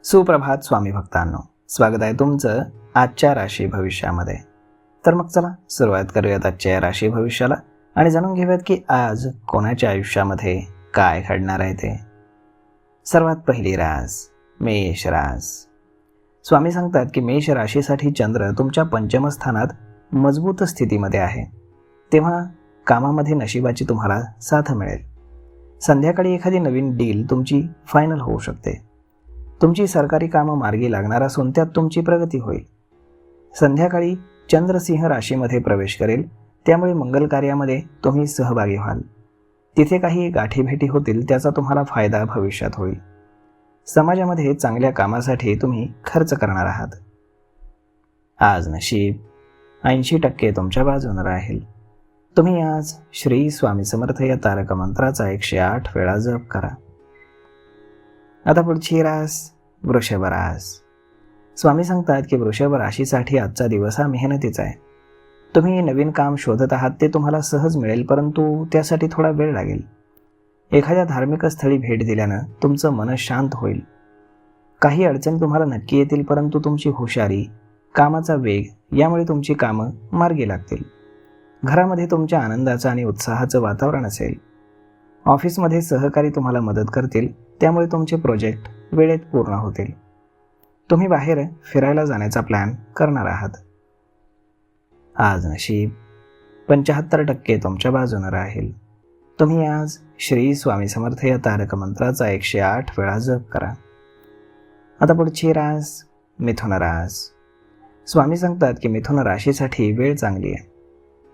सुप्रभात स्वामी भक्तांनो, स्वागत आहे तुमचं आजच्या राशी भविष्यामध्ये. तर मग चला सुरुवात करूयात आजच्या या राशी भविष्याला आणि जाणून घेऊयात की आज कोणाच्या आयुष्यामध्ये काय घडणार आहे ते. सर्वात पहिली रास मेष रास. स्वामी सांगतात की मेष राशीसाठी चंद्र तुमच्या पंचम स्थानात मजबूत स्थितीमध्ये आहे, तेव्हा कामामध्ये नशिबाची तुम्हाला साथ मिळेल. संध्याकाळी एखादी नवीन डील तुमची फायनल होऊ शकते. तुमची सरकारी कामं मार्गी लागणार असून त्यात तुमची प्रगती होईल. संध्याकाळी चंद्र सिंह राशीमध्ये प्रवेश करेल, त्यामुळे मंगल कार्यामध्ये तुम्ही सहभागी व्हाल. तिथे काही गाठीभेटी होतील, त्याचा तुम्हाला फायदा भविष्यात होईल. समाजामध्ये चांगल्या कामासाठी तुम्ही खर्च करणार आहात. आज नशीब 80% तुमच्या बाजूने राहील. तुम्ही आज श्री स्वामी समर्थ या तारक मंत्राचा 108 वेळा जप करा. आता पुढची रास वृषभ रास. स्वामी सांगतात की वृषभ राशीसाठी आजचा दिवस हा मेहनतीचा आहे. तुम्ही नवीन काम शोधत आहात, ते तुम्हाला सहज मिळेल, परंतु त्यासाठी थोडा वेळ लागेल. एखाद्या धार्मिक स्थळी भेट दिल्यानं तुमचं मन शांत होईल. काही अडचणी तुम्हाला नक्की येतील, परंतु तुमची हुशारी, कामाचा वेग यामुळे तुमची कामं मार्गी लागतील. घरामध्ये तुमच्या आनंदाचं आणि उत्साहाचं वातावरण असेल. ऑफिसमध्ये सहकारी तुम्हाला मदत करतील, त्यामुळे तुमचे प्रोजेक्ट वेळेत पूर्ण होतील. तुम्ही बाहेर फिरायला जाण्याचा प्लॅन करणार आहात. आज नशीब 75% तुमच्या बाजूने राहील. तुम्ही आज श्री स्वामी समर्थ या तारक मंत्राचा 108 वेळा जप करा. आता पुढची रास मिथुन रास. स्वामी सांगतात की मिथुन राशीसाठी वेळ चांगली आहे.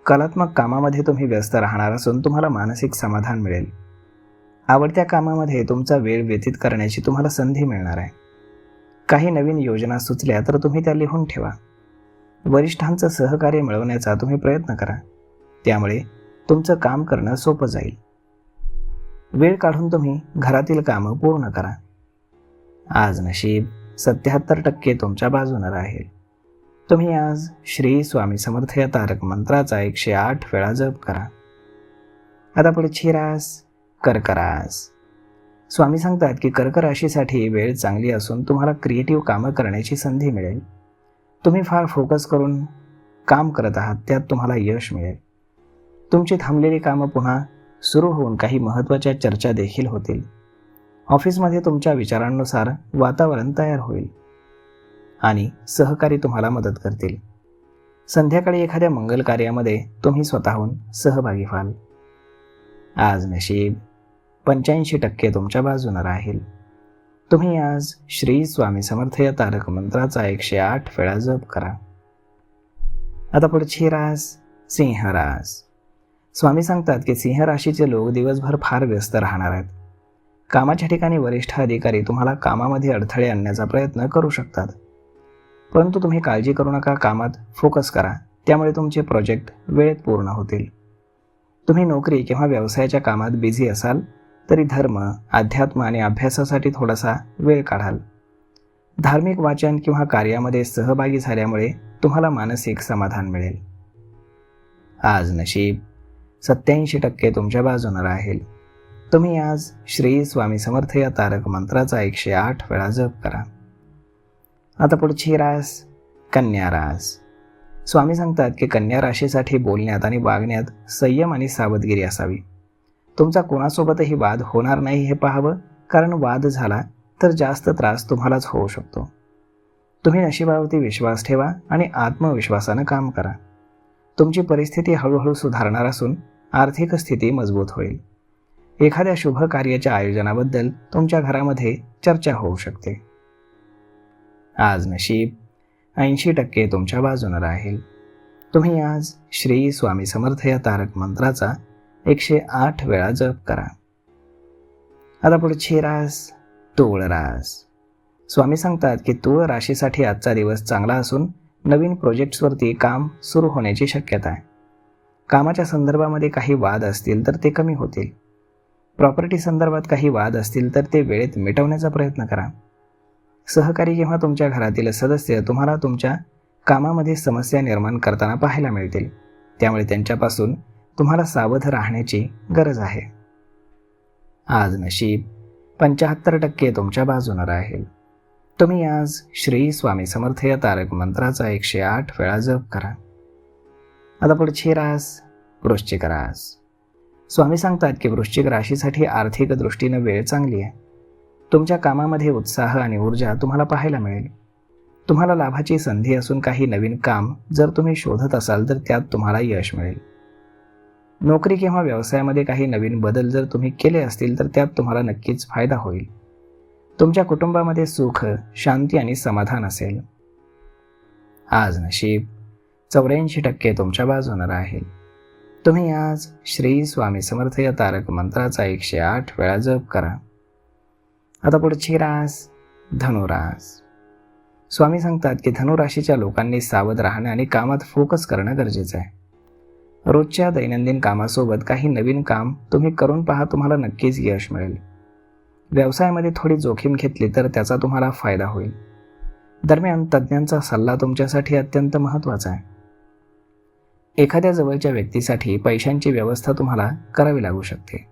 कलात्मक कामामध्ये तुम्ही व्यस्त राहणार असून तुम्हाला मानसिक समाधान मिळेल. आवडत्या कामामध्ये तुमचा वेळ व्यतीत करण्याची तुम्हाला संधी मिळणार आहे. काही नवीन योजना सुचल्या तर तुम्ही त्या लिहून ठेवा. वरिष्ठांचं सहकार्य मिळवण्याचा तुम्ही प्रयत्न करा, त्यामुळे तुमचं काम करणं सोपं जाईल. वेळ काढून तुम्ही घरातील कामं पूर्ण करा. आज नशीब 77% तुमच्या बाजूने राहील. तुम्ही आज श्री स्वामी समर्थ या तारक मंत्राचा 108 वेळा जप करा. आता पुढची रास कर्क रास. स्वामी सांगतात की कर्क राशीसाठी वेळ चांगली असून तुम्हाला क्रिएटिव्ह कामं करण्याची संधी मिळेल. तुम्ही फार फोकस करून काम करत आहात, त्यात तुम्हाला यश मिळेल. तुमची थांबलेली कामं पुन्हा सुरू होऊन काही महत्त्वाच्या चर्चा देखील होतील. ऑफिसमध्ये तुमच्या विचारांनुसार वातावरण तयार होईल आणि सहकारी तुम्हाला मदत करतील. संध्याकाळी एखाद्या मंगल कार्यामध्ये तुम्ही स्वतःहून सहभागी व्हाल. आज नशीब 85% तुमच्या बाजूने राहील. तुम्ही आज श्री स्वामी समर्थ या तारक मंत्राचा 108 वेळा जप करा. आता पुढची रास सिंह रास. स्वामी सांगतात की सिंह राशीचे लोक दिवसभर फार व्यस्त राहणार आहेत. कामाच्या ठिकाणी वरिष्ठ अधिकारी तुम्हाला कामामध्ये अडथळे आणण्याचा प्रयत्न करू शकतात, परंतु तुम्ही काळजी करू नका. कामात फोकस करा, त्यामुळे तुमचे प्रोजेक्ट वेळेत पूर्ण होतील. तुम्ही नोकरी किंवा व्यवसायाच्या कामात बिझी असाल तरी धर्म, अध्यात्म आणि अभ्यासासाठी थोडासा वेळ काढाल. धार्मिक वाचन किंवा कार्यामध्ये सहभागी झाल्यामुळे तुम्हाला मानसिक समाधान मिळेल. आज नशीब 87% तुमच्या बाजूने राहील. तुम्ही आज श्री स्वामी समर्थ या तारक मंत्राचा 108 वेळा जप करा. आता पुढची रास कन्या रास. स्वामी सांगतात की कन्या राशीसाठी बोलण्यात आणि वागण्यात संयम आणि सावधगिरी असावी. तुमचा कोणासोबतही वाद होणार नाही हे पाहावं, कारण वाद झाला तर जास्त त्रास तुम्हालाच होऊ शकतो. तुम्ही नशिबावरती विश्वास ठेवा आणि आत्मविश्वासानं काम करा. तुमची परिस्थिती हळूहळू सुधारणार असून आर्थिक स्थिती मजबूत होईल. एखाद्या शुभ कार्याच्या आयोजनाबद्दल तुमच्या घरामध्ये चर्चा होऊ शकते. आज नशीब 80% तुमच्या बाजूने राहील. तुम्ही आज श्री स्वामी समर्थ या तारक मंत्राचा 108 वेळा जप करा. आता पुढची रास तूळ रास. स्वामी सांगतात की तूळ राशीसाठी आजचा दिवस चांगला असून नवीन प्रोजेक्ट्सवरती काम सुरू होण्याची शक्यता आहे. कामाच्या संदर्भामध्ये काही वाद असतील तर ते कमी होतील. प्रॉपर्टी संदर्भात काही वाद असतील तर ते वेळेत मिटवण्याचा प्रयत्न करा. सहकारी किंवा तुमच्या घरातील सदस्य तुम्हाला तुमच्या कामामध्ये समस्या निर्माण करताना पाहायला मिळतील, त्यामुळे त्यांच्यापासून तुम्हाला सावध राहण्याची गरज आहे. आज नशीब 75% तुमच्या बाजूने राहील. तुम्ही आज श्री स्वामी समर्थ या तारक मंत्राचा 108 वेळा जप करा. आता पुढची रास वृश्चिक रास. स्वामी सांगतात की वृश्चिक राशीसाठी आर्थिक दृष्टीने वेळ चांगली आहे. तुमच्या कामामध्ये उत्साह आणि ऊर्जा तुम्हाला पाहायला मिळेल. तुम्हाला लाभाची संधी असून काही नवीन काम जर तुम्ही शोधत असाल तर त्यात तुम्हाला यश मिळेल. नोकरी किंवा व्यवसायामध्ये काही नवीन बदल जर तुम्ही केले असतील तर त्यात तुम्हाला नक्कीच फायदा होईल. तुमच्या कुटुंबामध्ये सुख, शांती आणि समाधान असेल. आज नशीब 84% तुमच्या बाजूने राहील. तुम्ही आज श्री स्वामी समर्थ या तारक मंत्राचा 108 वेळा जप करा. आता पुढची रास धनुरास. स्वामी सांगतात की धनुराशीच्या लोकांनी सावध राहणे आणि कामात फोकस करणं गरजेचं आहे. रोजच्या दैनंदिन कामासोबत काही नवीन काम तुम्ही करून पहा, तुम्हाला नक्कीच यश मिळेल. व्यवसायामध्ये थोडी जोखीम घेतली तर त्याचा तुम्हाला फायदा होईल. दरम्यान तज्ज्ञांचा सल्ला तुमच्यासाठी अत्यंत महत्त्वाचा आहे. एखाद्या जवळच्या व्यक्तीसाठी पैशांची व्यवस्था तुम्हाला करावी लागू शकते.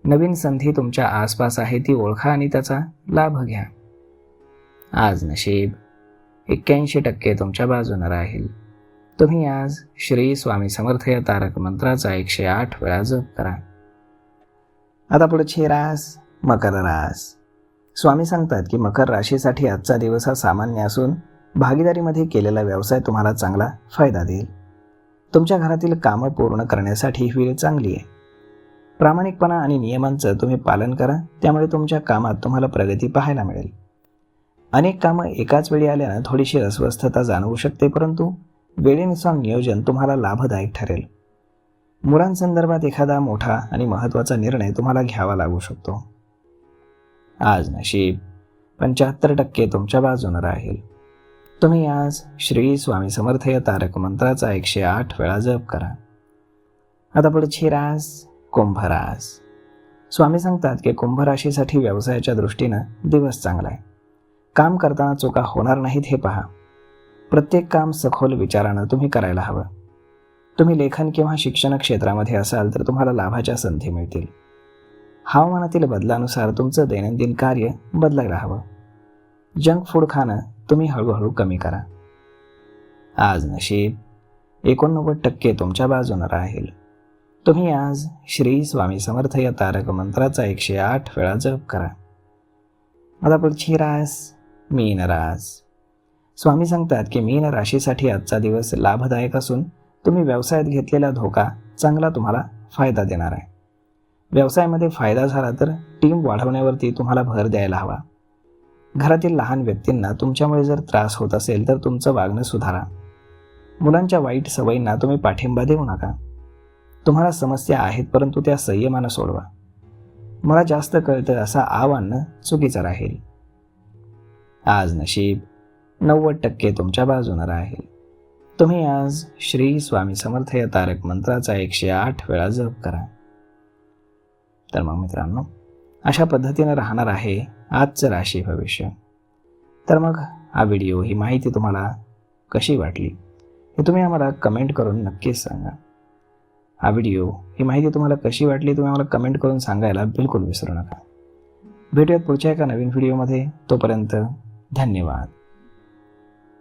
नवीन संधी तुमच्या आसपास आहे, ती ओळखा आणि त्याचा लाभ घ्या. आज नशीब 81% तुमच्या बाजूने राहील. तुम्ही आज श्री स्वामी समर्थ या तारक मंत्राचा 108 वेळा जप करा. आता पुढची रास मकर रास. स्वामी सांगतात की मकर राशीसाठी आजचा दिवस हा सामान्य असून भागीदारीमध्ये केलेला व्यवसाय तुम्हाला चांगला फायदा देईल. तुमच्या घरातील कामं पूर्ण करण्यासाठी ही वेळ चांगली आहे. प्रामाणिकपणा आणि नियमांचं तुम्ही पालन करा, त्यामुळे तुमच्या कामात तुम्हाला प्रगती पाहायला मिळेल. अनेक कामं एकाच वेळी आल्यानं थोडीशी अस्वस्थता जाणवू शकते, परंतु वेळेनुसार नियोजन तुम्हाला लाभदायक ठरेल. मुलांसंदर्भात एखादा मोठा आणि महत्त्वाचा निर्णय तुम्हाला घ्यावा लागू शकतो. आज नशीब 75% तुमच्या बाजूने राहील. तुम्ही आज श्री स्वामी समर्थ या तारक मंत्राचा 108 वेळा जप करा. आता पुढची रास कुंभ रास. स्वामी सांगतात की कुंभ राशीसाठी व्यवसायाच्या दृष्टीनं दिवस चांगला आहे. काम करताना चुका होणार नाहीत हे पहा. प्रत्येक काम सखोल विचारानं तुम्ही करायला हवं. तुम्ही लेखन किंवा शिक्षण क्षेत्रामध्ये असाल तर तुम्हाला लाभाच्या संधी मिळतील. हवामानातील बदलानुसार तुमचं दैनंदिन कार्य बदलायला हवं. जंक फूड खाणं तुम्ही हळूहळू कमी करा. आज नशीब 89% तुमच्या बाजूने राहील. तुम्ही आज श्री स्वामी समर्थ या तारक मंत्राचा 108 वेळा जप करा. आता पुढची रास मीन रास. स्वामी सांगतात की मीन राशीसाठी आजचा दिवस लाभदायक असून तुम्ही व्यवसायात घेतलेला धोका चांगला तुम्हाला फायदा देणार आहे. व्यवसायामध्ये फायदा झाला तर टीम वाढवण्यावरती तुम्हाला भर द्यायला हवा. घरातील लहान व्यक्तींना तुमच्यामुळे जर त्रास होत असेल तर तुमचं वागणं सुधारा. मुलांच्या वाईट सवयींना तुम्ही पाठिंबा देऊ नका. तुम्हाला समस्या आहेत, परंतु त्या संयमानं सोडवा. मला जास्त कळतं असं आव्हान चुकीचं राहील. आज नशीब 90% तुमच्या बाजूने राहील. तुम्ही आज श्री स्वामी समर्थ या तारक मंत्राचा 108 वेळा जप करा. तर मग मित्रांनो, अशा पद्धतीनं राहणार आहे आजचं राशी भविष्य. तर मग हा व्हिडिओ, ही माहिती तुम्हाला कशी वाटली हे तुम्ही आम्हाला कमेंट करून नक्कीच सांगा. हा व्हिडिओ, ही माहिती तुम्हाला कशी वाटली तुम्ही आम्हाला कमेंट करून सांगायला बिलकुल विसरू नका. भेटूयात पुढच्या एका नवीन व्हिडिओमध्ये. तोपर्यंत धन्यवाद.